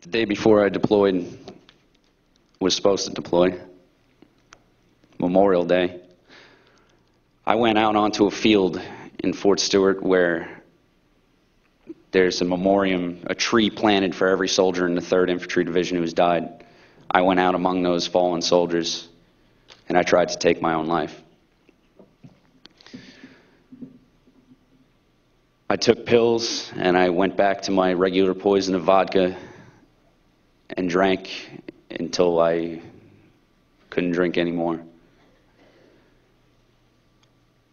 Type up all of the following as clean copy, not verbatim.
The day before I deployed, was supposed to deploy, Memorial Day, I went out onto a field in Fort Stewart where there's a memoriam, a tree planted for every soldier in the 3rd Infantry Division who's died. I went out among those fallen soldiers, and I tried to take my own life. I took pills, and I went back to my regular poison of vodka and drank until I couldn't drink anymore.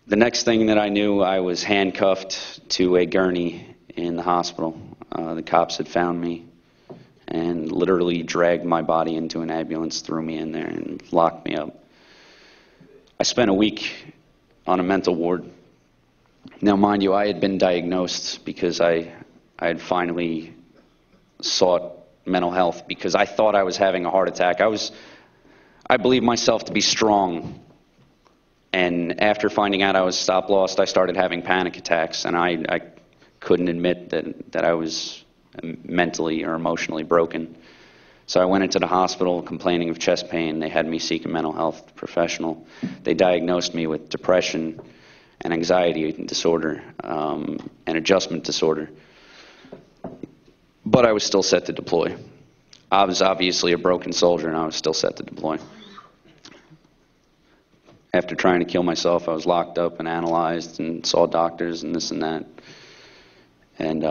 The next thing that I knew, I was handcuffed to a gurney in the hospital. The cops had found me and literally dragged my body into an ambulance, threw me in there, and locked me up. I spent a week on a mental ward. Now, mind you, I had been diagnosed because I had finally sought mental health because I thought I was having a heart attack. I believed myself to be strong. And after finding out I was stop-loss, I started having panic attacks, and I couldn't admit that I was mentally or emotionally broken. So I went into the hospital complaining of chest pain. They had me seek a mental health professional. They diagnosed me with depression and anxiety disorder and adjustment disorder. But I was still set to deploy. I was obviously a broken soldier, and I was still set to deploy. After trying to kill myself, I was locked up and analyzed and saw doctors and this and that. And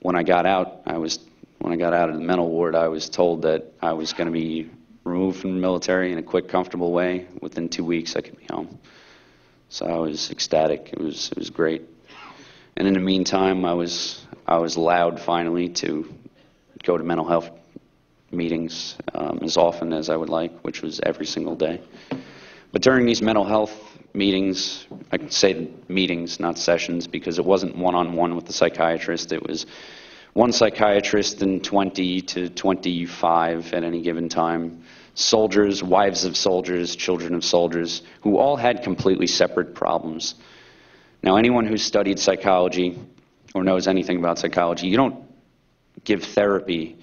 when I got out of the mental ward, I was told that I was going to be removed from the military in a quick, comfortable way. Within 2 weeks, I could be home. So I was ecstatic. It was great. And in the meantime, I was allowed finally to go to mental health meetings as often as I would like, which was every single day. But during these mental health meetings, I can say meetings, not sessions, because it wasn't one-on-one with the psychiatrist. It was one psychiatrist and 20 to 25 at any given time. Soldiers, wives of soldiers, children of soldiers, who all had completely separate problems. Now, anyone who's studied psychology or knows anything about psychology, you don't give therapy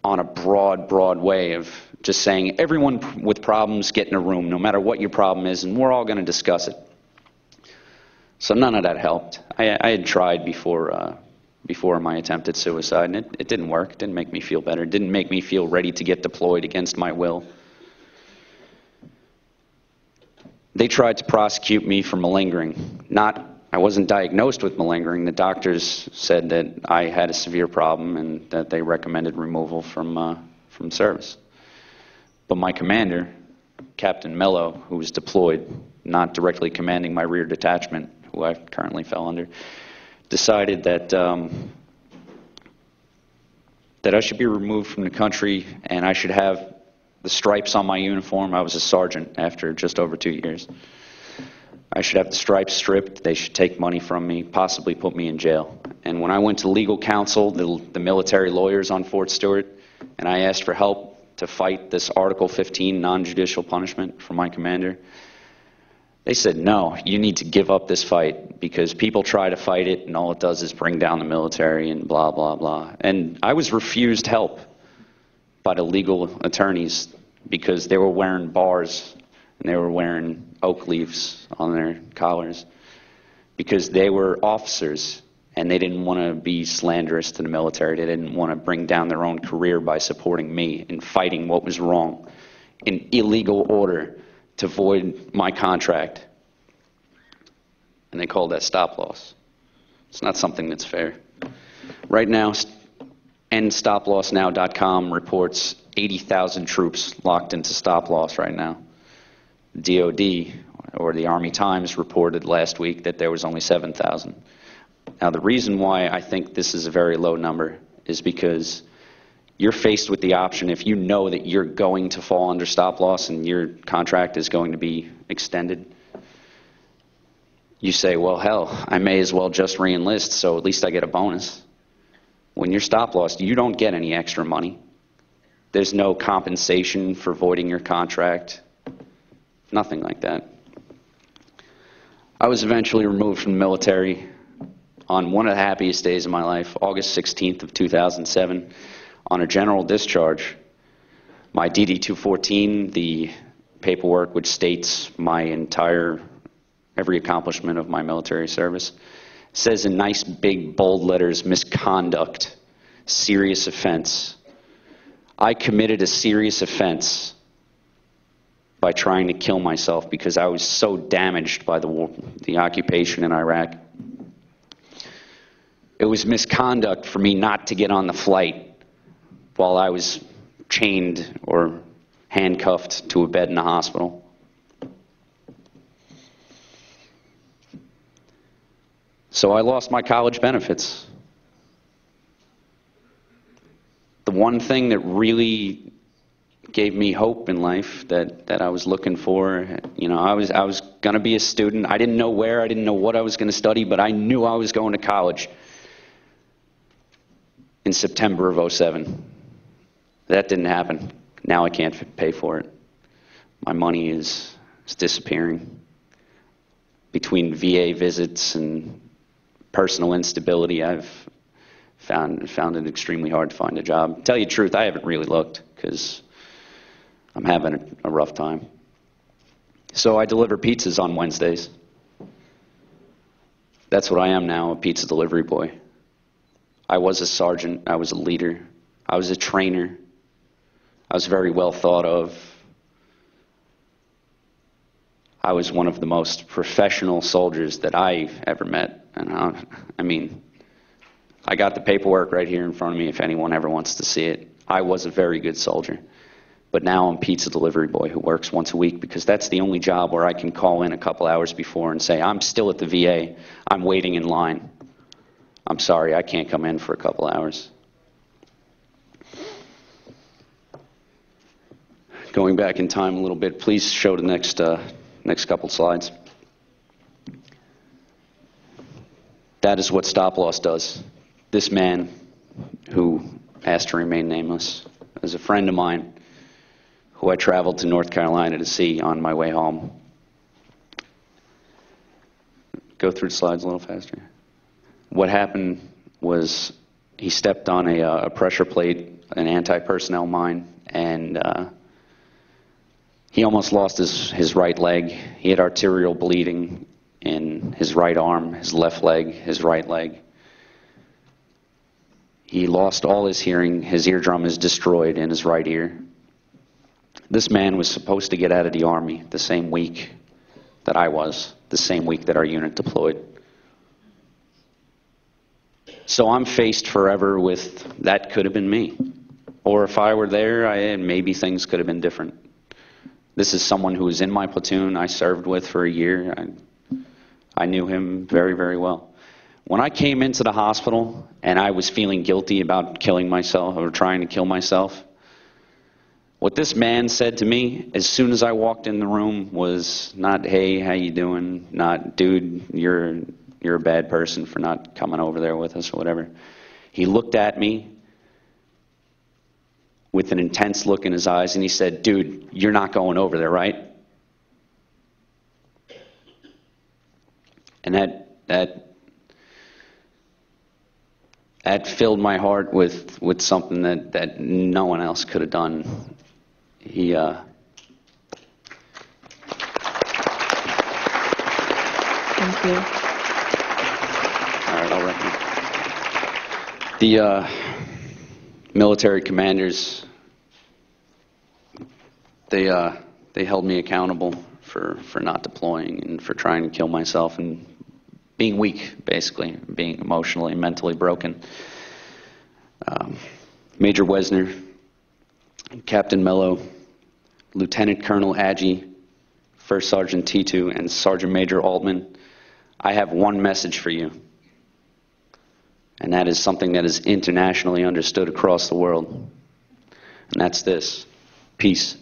on a broad way of just saying, everyone with problems get in a room, no matter what your problem is, and we're all going to discuss it. So none of that helped. I had tried before my attempt at suicide, and it didn't work. It didn't make me feel better. It didn't make me feel ready to get deployed against my will. They tried to prosecute me for malingering. I wasn't diagnosed with malingering. The doctors said that I had a severe problem and that they recommended removal from service. But my commander, Captain Mello, who was deployed, not directly commanding my rear detachment, who I currently fell under, decided that I should be removed from the country and I should have the stripes on my uniform. I was a sergeant after just over 2 years. I should have the stripes stripped. They should take money from me, possibly put me in jail. And when I went to legal counsel, the military lawyers on Fort Stewart, and I asked for help to fight this Article 15 non-judicial punishment from my commander, they said, no, you need to give up this fight because people try to fight it and all it does is bring down the military and blah, blah, blah. And I was refused help by the legal attorneys because they were wearing bars and they were wearing oak leaves on their collars because they were officers and they didn't want to be slanderous to the military. They didn't want to bring down their own career by supporting me and fighting what was wrong in illegal order to void my contract. And they called that stop-loss. It's not something that's fair. Right now, EndStopLossNow.com reports 80,000 troops locked into stop-loss right now. DOD, or the Army Times, reported last week that there was only 7,000. Now, the reason why I think this is a very low number is because you're faced with the option, if you know that you're going to fall under stop-loss and your contract is going to be extended, you say, well, hell, I may as well just re-enlist, so at least I get a bonus. When you're stop-loss, you don't get any extra money. There's no compensation for voiding your contract. Nothing like that. I was eventually removed from the military on one of the happiest days of my life, August 16th of 2007, on a general discharge, my DD-214, the paperwork which states my every accomplishment of my military service, says in nice big bold letters, misconduct, serious offense. I committed a serious offense by trying to kill myself because I was so damaged by the occupation in Iraq. It was misconduct for me not to get on the flight while I was chained or handcuffed to a bed in the hospital. So I lost my college benefits. The one thing that really gave me hope in life that I was looking for, you know, I was going to be a student. I didn't know where, I didn't know what I was going to study, but I knew I was going to college in September of '07. That didn't happen. Now I can't pay for it. My money is disappearing. Between VA visits and personal instability, I've found it extremely hard to find a job. To tell you the truth, I haven't really looked because I'm having a rough time. So I deliver pizzas on Wednesdays. That's what I am now, a pizza delivery boy. I was a sergeant, I was a leader, I was a trainer, I was very well thought of. I was one of the most professional soldiers that I've ever met. And I mean, I got the paperwork right here in front of me if anyone ever wants to see it. I was a very good soldier. But now I'm pizza delivery boy who works once a week because that's the only job where I can call in a couple hours before and say, I'm still at the VA, I'm waiting in line. I'm sorry, I can't come in for a couple hours. Going back in time a little bit, please show the next couple slides. That is what stop loss does. This man, who asked to remain nameless, is a friend of mine who I traveled to North Carolina to see on my way home. Go through the slides a little faster. What happened was he stepped on a pressure plate, an anti-personnel mine, and he almost lost his right leg. He had arterial bleeding in his right arm, his left leg, his right leg. He lost all his hearing. His eardrum is destroyed in his right ear. This man was supposed to get out of the Army the same week that I was, the same week that our unit deployed. So I'm faced forever with, that could have been me. Or if I were there, maybe things could have been different. This is someone who was in my platoon I served with for a year. I knew him very, very well. When I came into the hospital and I was feeling guilty about killing myself or trying to kill myself, what this man said to me as soon as I walked in the room was not, hey, how you doing? Not, dude, you're a bad person for not coming over there with us or whatever. He looked at me with an intense look in his eyes and he said, dude, you're not going over there, right? And that filled my heart with something that no one else could have done. He Thank you. All right, I'll wrap it. The military commanders, they held me accountable for not deploying and for trying to kill myself and being weak, basically, being emotionally and mentally broken. Major Wesner, Captain Mello, Lieutenant Colonel Agee, First Sergeant T2, and Sergeant Major Altman, I have one message for you. And that is something that is internationally understood across the world. And that's this: peace.